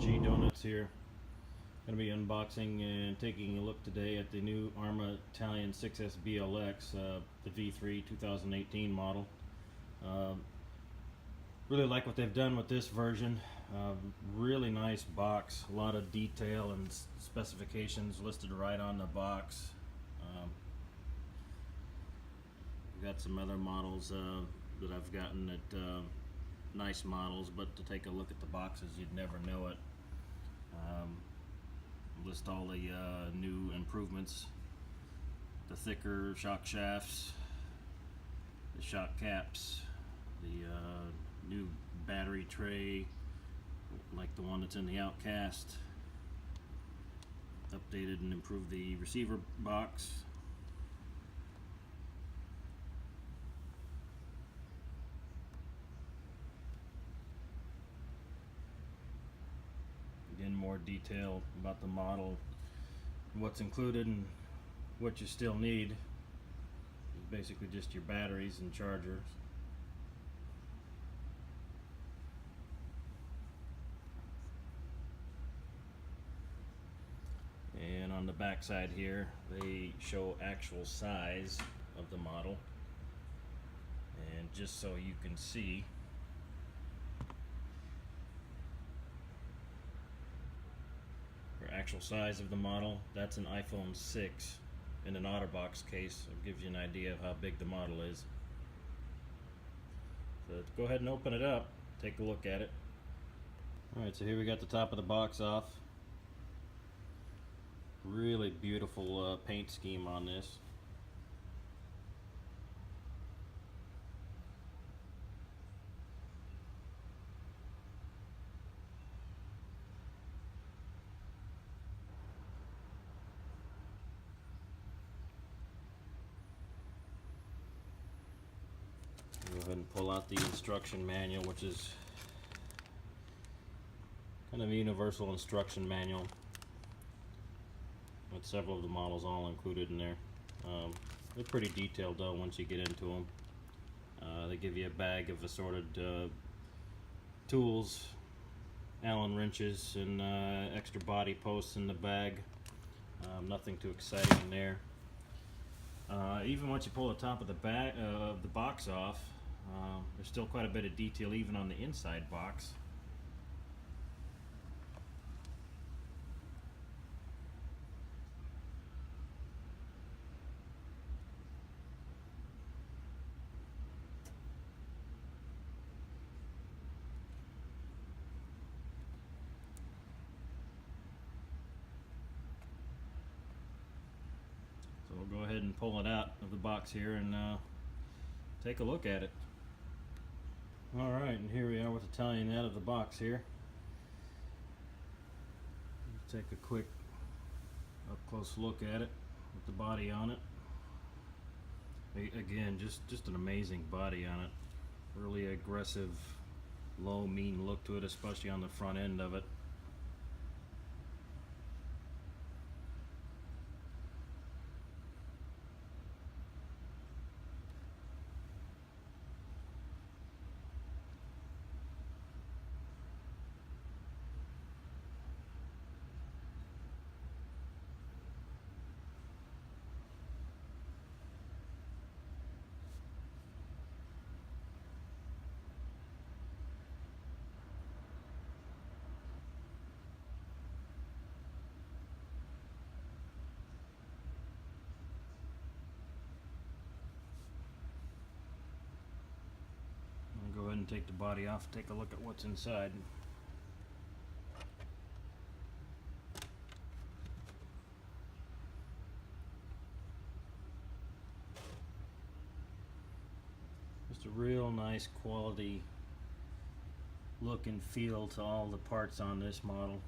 G Donuts here. Going to be unboxing and taking a look today at the new Arrma Talion 6S BLX, the V3 2018 model. Really like what they've done with this version. Really nice box, a lot of detail and specifications listed right on the box. We've got some other models that I've gotten at nice models, but to take a look at the boxes you'd never know it. List all the new improvements: the thicker shock shafts, the shock caps, the new battery tray like the one that's in the Outcast, updated and improved the receiver box. Again, more detail about the model, what's included and what you still need. It's basically just your batteries and chargers. And on the back side here, they show actual size of the model, and just so you can see, actual size of the model, that's an iPhone 6 in an OtterBox case. It gives you an idea of how big the model is. So let's go ahead and open it up, take a look at it. Alright, so here we got the top of the box off. Really beautiful paint scheme on this. Go ahead and pull out the instruction manual, which is kind of a universal instruction manual with several of the models all included in there. They're pretty detailed though once you get into them. They give you a bag of assorted tools, Allen wrenches, and extra body posts in the bag. Nothing too exciting in there. Even once you pull the top of the box off, there's still quite a bit of detail even on the inside box. So we'll go ahead and pull it out of the box here and take a look at it. Alright, and here we are with the Talion out of the box here. Let's take a quick up close look at it with the body on it. Again, just an amazing body on it. Really aggressive, low, mean look to it, especially on the front end of it. Go ahead and take the body off, take a look at what's inside. Just a real nice quality look and feel to all the parts on this model.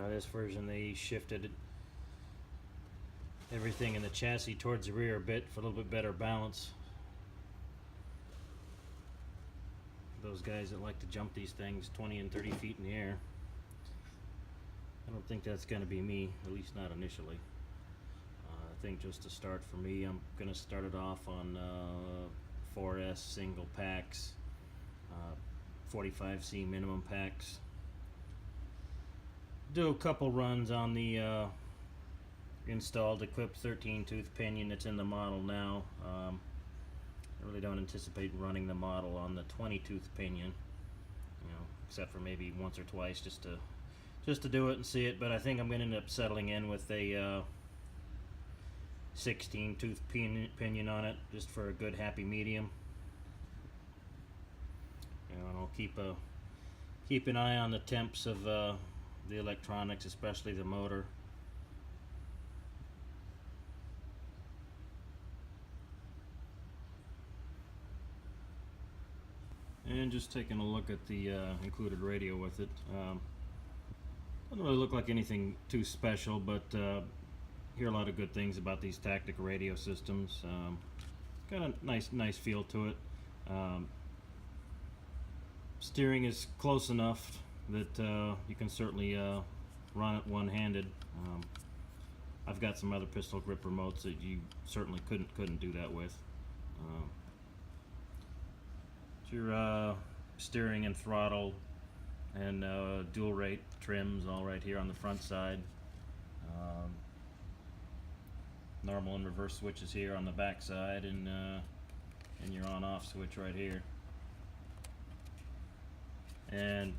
This version they shifted everything in the chassis towards the rear a bit for a little bit better balance. Those guys that like to jump these things 20 and 30 feet in the air. I don't think that's going to be me, at least not initially. think just to start for me, I'm gonna start it off on 4S single packs, 45C minimum packs. Do a couple runs on the installed equipped 13 tooth pinion that's in the model now. I really don't anticipate running the model on the 20 tooth pinion, except for maybe once or twice just to do it and see it. But I think I'm going to end up settling in with a 16 tooth pinion on it, just for a good happy medium. And I'll keep an eye on the temps of the electronics, especially the motor. And just taking a look at the included radio with it. Doesn't really look like anything too special, but hear a lot of good things about these Tactic radio systems. Got a nice feel to it. Steering is close enough that you can certainly run it one-handed. I've got some other pistol grip remotes that you certainly couldn't do that with. Your steering and throttle and dual rate trims all right here on the front side. Normal and reverse switches here on the back side, and your on-off switch right here. And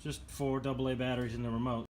just 4 AA batteries in the remote.